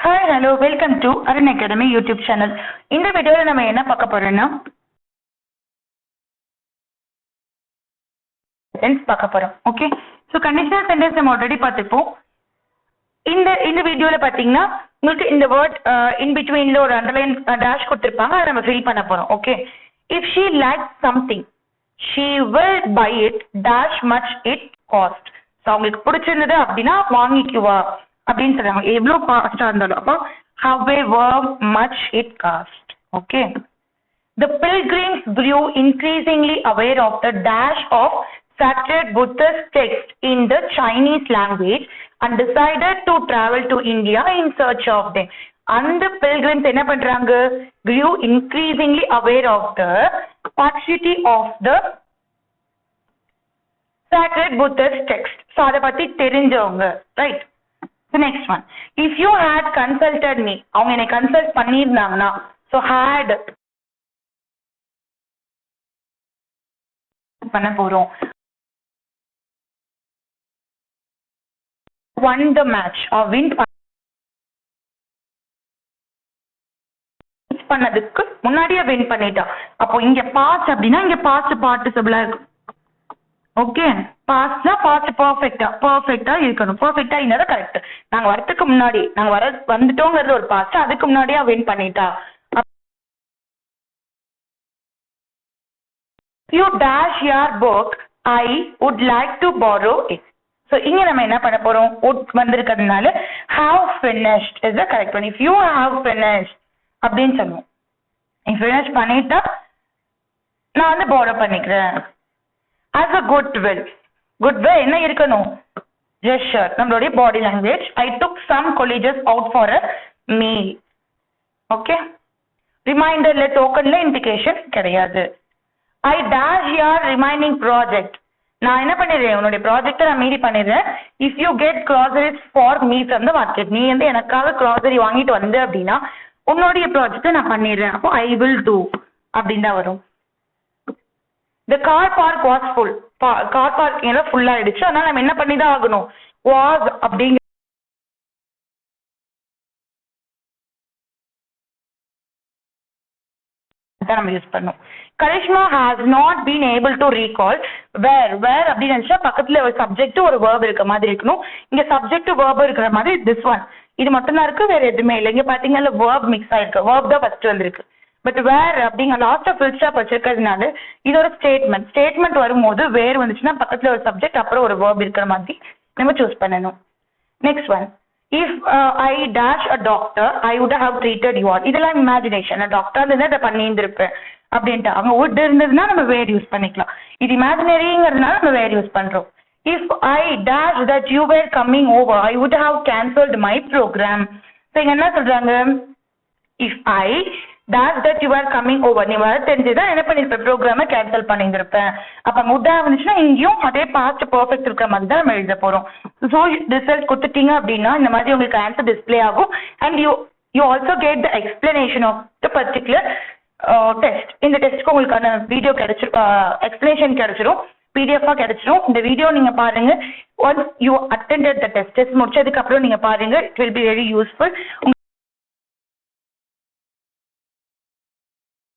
Hi hello welcome to Arun academy YouTube channel. இந்த வீடியோவில் நம்ம என்ன பார்க்க போறோம்னா பார்க்க போறோம். ஓகே, ஸோ கண்டிஷனல் சென்டென்ஸ் நம்ம ஆல்ரெடி பார்த்துப்போம். இந்த வீடியோவில் பார்த்தீங்கன்னா உங்களுக்கு இந்த வேர்ட் இன் பிட்வீனில் ஒரு அண்டர்லைன் டேஷ் கொடுத்துருப்பாங்க, அதை நம்ம ஃபில் பண்ண போறோம். Okay, if she like something she will buy it dash much it cost. So அவங்களுக்கு பிடிச்சிருந்தது அப்படின்னா வாங்கிக்குவா அப்படின்னு சொல்றாங்க, எவ்வளோ காஸ்டா இருந்தாலும். அப்போ however much it cost. Okay, the pilgrims grew increasingly aware of the dash of sacred Buddhist text in the Chinese language and decided to travel to India in search of them. And the pilgrims என்ன பண்றாங்க, grew increasingly aware of the paucity of the sacred Buddhist text. So அதை பத்தி தெரிஞ்சவங்க, right? The next one, if you had consulted me, அவங்க என்னை consult பண்ணியிருந்தாங்கன்னா, so had பண்ண போறோம். won the match or win பண்ணதுக்கு முன்னாடியே win பண்ணிட்டா. அப்போ இங்க பாஸ்ட் அப்படின்னா இங்க பாஸ்ட் பார்ட்டிசிபிளா இருக்கும். ஓகே, பாஸ்ட்னா பாஸ்ட் பர்ஃபெக்டா இருக்கணும். பர்ஃபெக்டா இருந்தா கரெக்ட். நாங்க வரதுக்கு முன்னாடி நாங்க வந்துட்டோங்கிறது ஒரு பாஸ்ட், அதுக்கு முன்னாடியே வின் பண்ணிட்டா. You dash your book I would like to borrow it. So இங்க நம்ம என்ன பண்ண போறோம், would வந்திருக்கிறதுனால have finished is the correct one. if you have finished அப்படின்னு சொல்லுவோம். finish பண்ணிட்டா நான் வந்து borrow பண்ணிக்கிறேன். as a goodwill என்ன இருக்கணும், gesture, நம்மளுடைய body language. I took some colleges out for a meal. Okay, ரிமைண்டர்ல டோக்கன்ல இண்டிகேஷன் கிடையாது. I dash your remaining project. நான் என்ன பண்ணிடுறேன், உன்னுடைய ப்ராஜெக்டை நான் மீறி பண்ணிடுறேன். if you get groceries for me from the market, நீ வந்து எனக்காக grocery வாங்கிட்டு வந்து அப்படின்னா உன்னுடைய ப்ராஜெக்டை நான் பண்ணிடுறேன். அப்போ I will do அப்படின்னு தான் வரும். The car park was full. Car parking எல்லாம் ஃபுல் ஆயிடுச்சு, அதனால நம்ம என்ன பண்ணி தான் ஆகணும், was அப்படிங்க நம்ம யூஸ் பண்ணோம். Karishma has not been able to recall where அப்படின்னு நினைச்சா பக்கத்துல ஒரு சப்ஜெக்ட் ஒரு verb இருக்க மாதிரி இருக்கணும். இங்க சப்ஜெக்ட் verb இருக்கிற மாதிரி this one இது மட்டும் தான் இருக்கு, வேற எதுவுமே இல்லை. இங்க பாத்தீங்கன்னா verb மிக்ஸ் ஆயிருக்கு, verb தான் ஃபர்ஸ்ட் வந்திருக்கு. பட் வேர் அப்படிங்க லாஸ்ட் ஃபுல் ஸ்டாப் வச்சிருக்கிறதுனால இது ஒரு ஸ்டேட்மெண்ட் வரும்போது வேர் வந்துச்சுன்னா பக்கத்துல ஒரு சப்ஜெக்ட் அப்புறம் ஒரு verb இருக்கிற மாதிரி நம்ம சூஸ் பண்ணணும். Next one, if I dash a doctor I would have treated you all. இதெல்லாம் இமேஜினேஷன். டாக்டர் இருந்தா இதை பண்ணியிருந்திருப்பேன் அப்படின்ட்டு. அவங்க வுட் இருந்ததுன்னா நம்ம வேர் யூஸ் பண்ணிக்கலாம். இது இமேஜினரிங்கிறதுனால நம்ம வேர் யூஸ் பண்றோம். If I dash that you were coming over I would have cancelled my programme. இங்க என்ன சொல்றாங்க, if I dash that you are coming over, நீ வர தெரிஞ்சுதான் என்ன பண்ணிருப்பேன், ப்ரோக்ராமை கேன்சல் பண்ணியிருந்திருப்பேன். அப்ப முட்டா வந்துச்சுன்னா இங்கேயும் அதே பாஸ்ட் பர்ஃபெக்ட் இருக்கிற மாதிரி தான் நம்ம எழுத போறோம். ஸோ ரிசல்ட் கொடுத்துட்டீங்க அப்படின்னா இந்த மாதிரி உங்களுக்கு ஆன்சர் டிஸ்பிளே ஆகும். And you also get the explanation of the particular test. இந்த டெஸ்ட்க்கு உங்களுக்கான வீடியோ எக்ஸ்பிளனேஷன் கிடைச்சிரும், பிடிஎஃபா கிடைச்சிரும். இந்த வீடியோ நீங்க பாருங்க. Once you attended the test முடிச்சதுக்கு அப்புறம் நீங்க பாருங்க, it will be very useful.